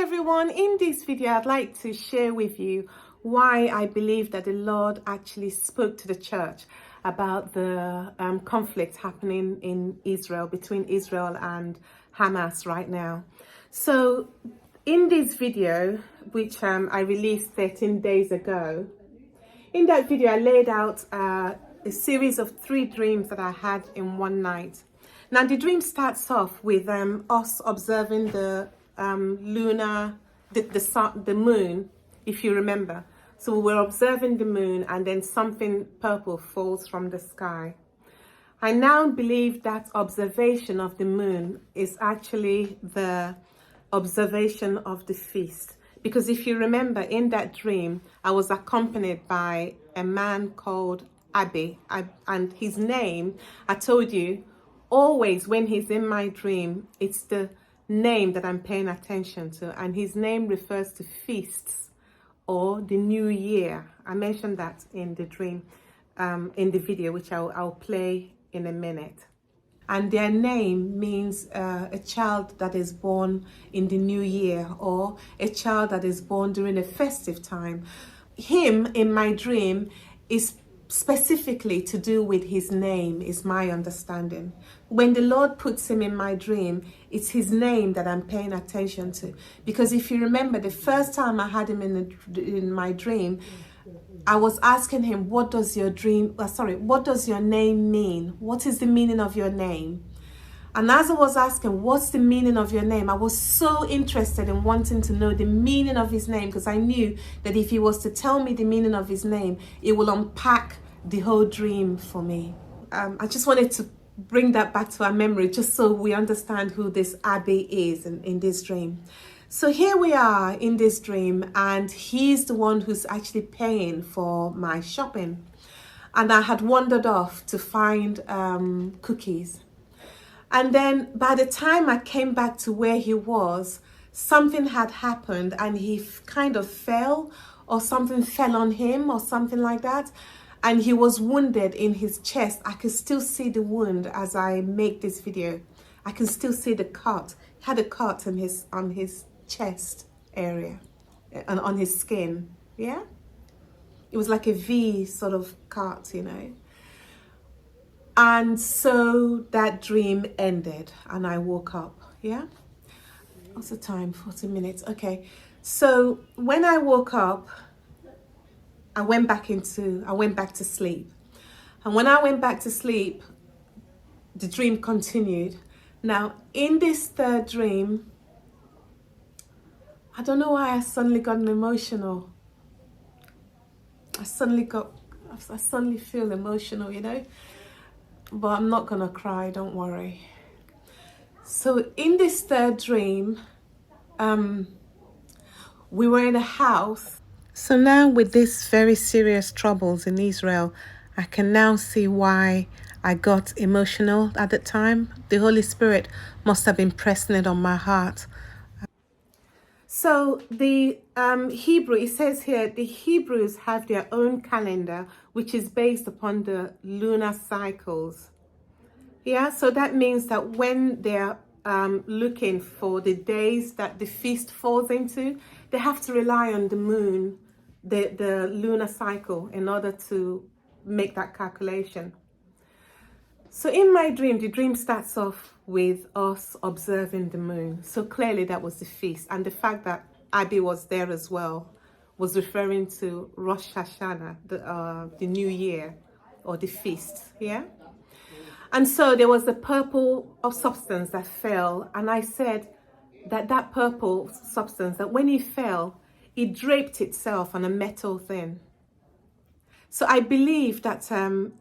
everyone, in this video I'd like to share with you why I believe that the Lord actually spoke to the church about the conflict happening in Israel, between Israel and Hamas right now. So in this video, which I released 13 days ago, in that video I laid out a series of 3 dreams that I had in one night. Now the dream starts off with us observing the the moon, if you remember. So we're observing the moon and then something purple falls from the sky. I now believe that observation of the moon is actually the observation of the feast. Because if you remember, in that dream, I was accompanied by a man called Abi, and his name, I told you, always when he's in my dream, it's the name that I'm paying attention to, and his name refers to feasts or the new year. I mentioned that in the dream, in the video, which I'll play in a minute. And their name means a child that is born in the new year, or a child that is born during a festive time. Him in my dream is specifically to do with his name, is my understanding. When the Lord puts him in my dream, it's his name that I'm paying attention to. Because if you remember, the first time I had him in my dream, I was asking him, what does your name mean? What is the meaning of your name? And as I was asking, what's the meaning of your name? I was so interested in wanting to know the meaning of his name, because I knew that if he was to tell me the meaning of his name, it will unpack the whole dream for me. I just wanted to bring that back to our memory, just so we understand who this Abi is in this dream. So here we are in this dream, and he's the one who's actually paying for my shopping. And I had wandered off to find cookies. And then by the time I came back to where he was, something had happened and he kind of fell, or something fell on him or something like that. And he was wounded in his chest. I can still see the wound as I make this video. I can still see the cut. He had a cut on his chest area and on his skin. Yeah? It was like a V sort of cut, you know. And so that dream ended and I woke up. Yeah? What's the time? 40 minutes. Okay. So when I woke up, I went back to sleep. And when I went back to sleep, the dream continued. Now, in this third dream, I don't know why I suddenly got emotional. I suddenly feel emotional, you know? But I'm not gonna cry, don't worry. So in this third dream, we were in a house. So now with these very serious troubles in Israel, I can now see why I got emotional at the time. The Holy Spirit must have been pressing it on my heart. So the Hebrew, it says here, the Hebrews have their own calendar, which is based upon the lunar cycles. Yeah, so that means that when they're looking for the days that the feast falls into, they have to rely on the moon, the lunar cycle, in order to make that calculation. So in my dream, the dream starts off with us observing the moon. So clearly that was the feast. And the fact that Abi was there as well was referring to Rosh Hashanah, the new year, or the feast, yeah? And so there was the purple of substance that fell. And I said that purple substance, that when it fell, it draped itself on a metal thing. So I believe that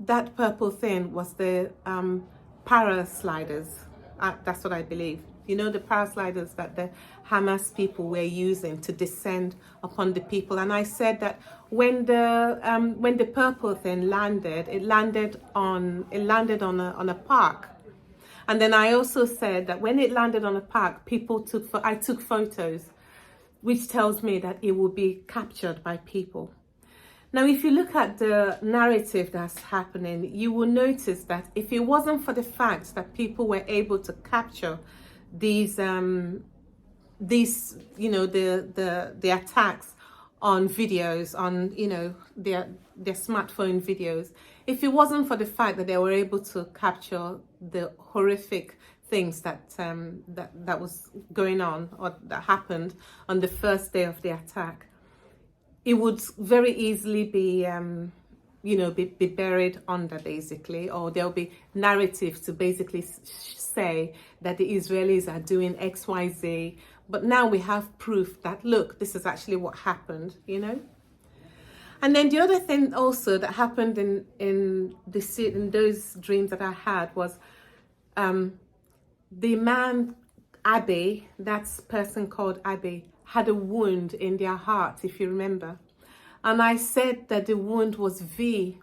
that purple thing was the parasliders. That's what I believe. You know, the parasliders that the Hamas people were using to descend upon the people. And I said that when the purple thing landed, it landed on a park. And then I also said that when it landed on a park, I took photos, which tells me that it will be captured by people. Now, if you look at the narrative that's happening, you will notice that if it wasn't for the fact that people were able to capture these these, the attacks on videos, on, their smartphone videos, if it wasn't for the fact that they were able to capture the horrific things that was going on, or that happened on the first day of the attack, it would very easily be be buried under, basically, or there'll be narratives to basically say that the Israelis are doing XYZ. But now we have proof that, look, this is actually what happened, And then the other thing also that happened in those dreams that I had was the man, Abby, that person called Abby, had a wound in their heart, if you remember. And I said that the wound was V,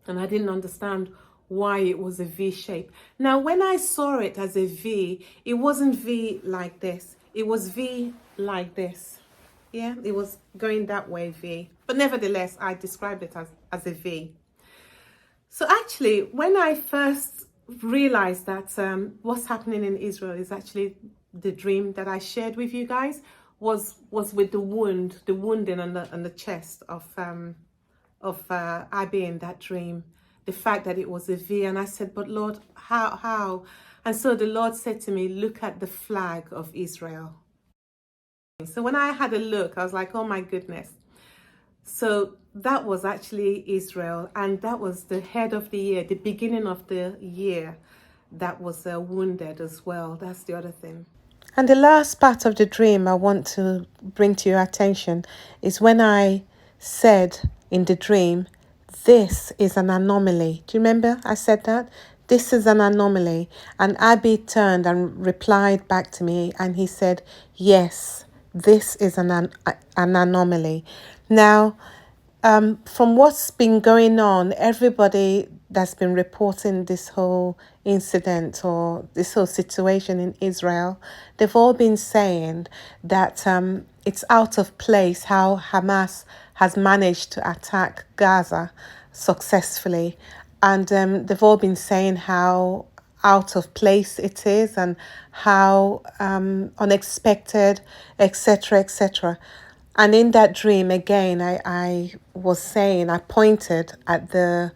and I didn't understand why it was a V shape. Now, when I saw it as a V, it wasn't V like this. It was V like this. Yeah, it was going that way, V. But nevertheless, I described it as a V. So actually, when I first realized that what's happening in Israel is actually the dream that I shared with you guys, was with the wounding on the chest of Abby in that dream, the fact that it was a V. And I said, but Lord, how? And so the Lord said to me, look at the flag of Israel. So when I had a look, I was like, oh my goodness. So that was actually Israel, and that was the head of the year, the beginning of the year, that was wounded as well. That's the other thing. And the last part of the dream I want to bring to your attention is when I said in the dream, this is an anomaly. Do you remember I said that? This is an anomaly. And Abby turned and replied back to me, and he said, yes, this is an anomaly. Now, from what's been going on, everybody that's been reporting this whole incident or this whole situation in Israel, they've all been saying that it's out of place how Hamas has managed to attack Gaza successfully. And they've all been saying how out of place it is and how unexpected, etc., etc. And in that dream, again, I was saying, I pointed at the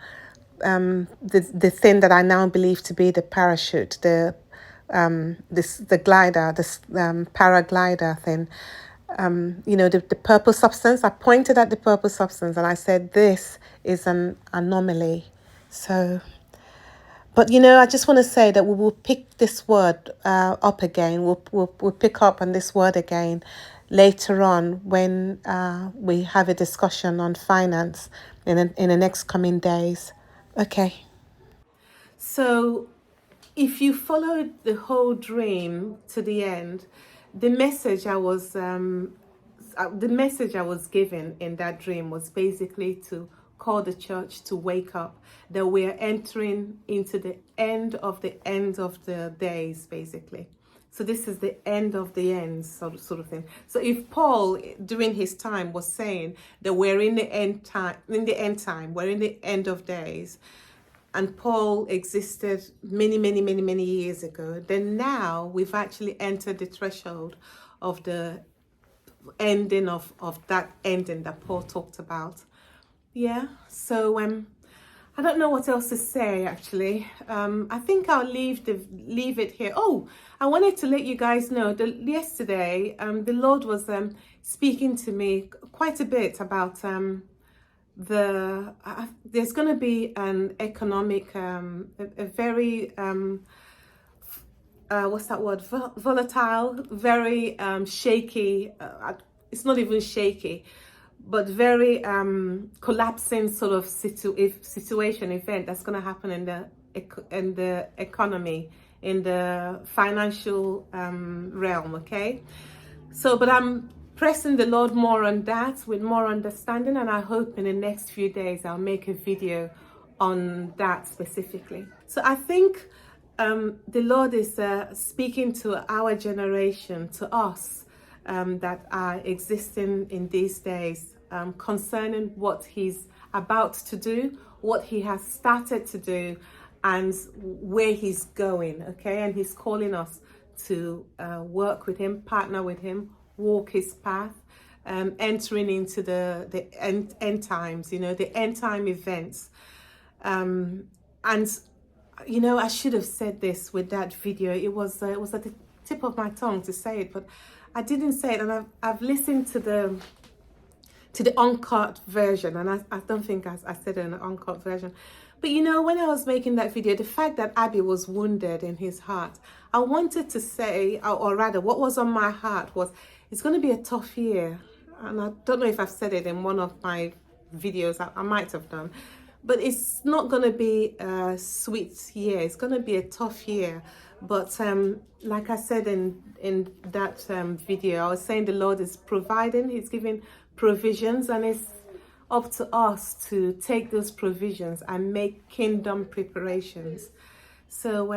thing that I now believe to be the parachute, the glider, this paraglider thing, the purple substance. I pointed at the purple substance and I said, this is an anomaly. So, but I just want to say that we will pick this word up again. We'll pick up on this word again later on when we have a discussion on finance in the next coming days. Okay. So if you followed the whole dream to the end, the message I was given in that dream was basically to call the church to wake up, that we're entering into the end of the days, basically. So this is the end of the end, sort of thing. So if Paul, during his time, was saying that we're in the end time, we're in the end of days, and Paul existed many years ago, then now we've actually entered the threshold of the ending of that ending that Paul talked about. Yeah, so I don't know what else to say, actually. I think I'll leave it here. Oh, I wanted to let you guys know that yesterday the Lord was speaking to me quite a bit about there's going to be an economic, a very, what's that word? Volatile, very shaky. It's not even shaky, but very collapsing sort of situation, event that's going to happen in the economy, in the financial realm. Okay, so but I'm pressing the Lord more on that with more understanding, and I hope in the next few days I'll make a video on that specifically. So I think the Lord is speaking to our generation, to us that are existing in these days, concerning what he's about to do, what he has started to do, and where he's going. Okay, and he's calling us to work with him, partner with him, walk his path, entering into the end times, you know, the end time events. And you know, I should have said this with that video. It was at the tip of my tongue to say it, but I didn't say it. And I've listened to the uncut version, and I don't think I said it in the uncut version. But you know, when I was making that video, the fact that Abby was wounded in his heart, I wanted to say, or rather, what was on my heart was, it's going to be a tough year. And I don't know if I've said it in one of my videos. I might have done. But it's not going to be a sweet year. It's going to be a tough year. But like I said in that video, I was saying the Lord is providing. He's giving provisions, and it's up to us to take those provisions and make kingdom preparations. So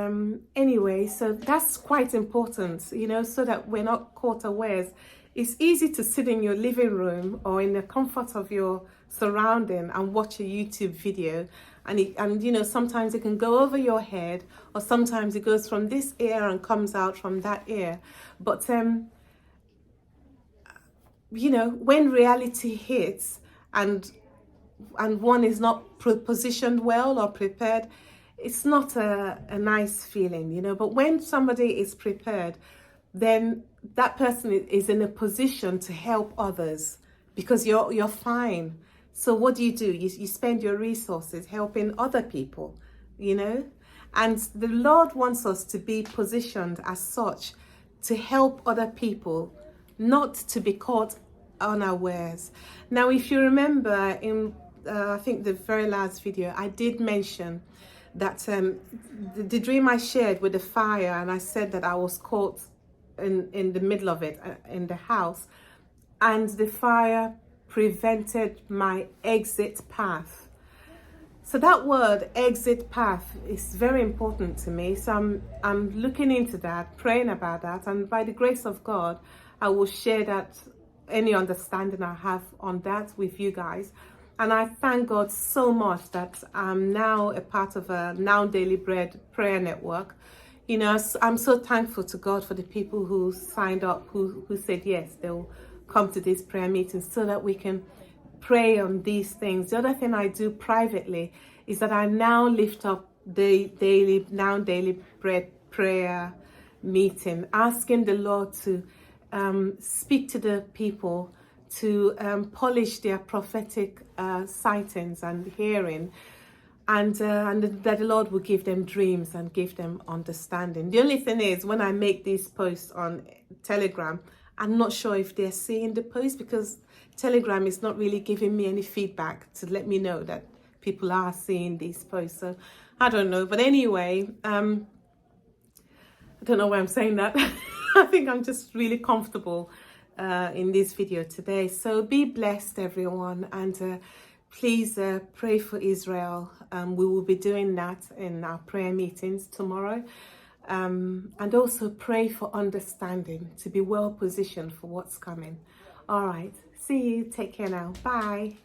anyway, so that's quite important, you know, so that we're not caught unawares. It's easy to sit in your living room or in the comfort of your surrounding and watch a YouTube video, and you know, sometimes it can go over your head, or sometimes it goes from this ear and comes out from that ear. But you know, when reality hits and one is not positioned well or prepared, it's not a nice feeling, you know. But when somebody is prepared, then that person is in a position to help others, because you're fine. So what do? You spend your resources helping other people, you know. And the Lord wants us to be positioned as such to help other people, not to be caught unawares. Now, if you remember in I think the very last video, I did mention that the dream I shared with the fire, and I said that I was caught in the middle of it in the house, and the fire prevented my exit path. So that word exit path is very important to me. So I'm looking into that, praying about that, and by the grace of God, I will share that, any understanding I have on that, with you guys. And I thank God so much that I'm now a part of a Now Daily Bread prayer network. You know, I'm so thankful to God for the people who signed up, who said yes, they'll come to these prayer meetings so that we can pray on these things. The other thing I do privately is that I now lift up the Now Daily Bread prayer meeting, asking the Lord to speak to the people, to polish their prophetic sightings and hearing, and that the Lord will give them dreams and give them understanding. The only thing is, when I make these posts on Telegram, I'm not sure if they're seeing the post, because Telegram is not really giving me any feedback to let me know that people are seeing these posts. So I don't know. But anyway, I don't know why I'm saying that. I think I'm just really comfortable in this video today. So be blessed, everyone, and please pray for Israel. We will be doing that in our prayer meetings tomorrow. And also pray for understanding, to be well positioned for what's coming. All right, see you. Take care now. Bye.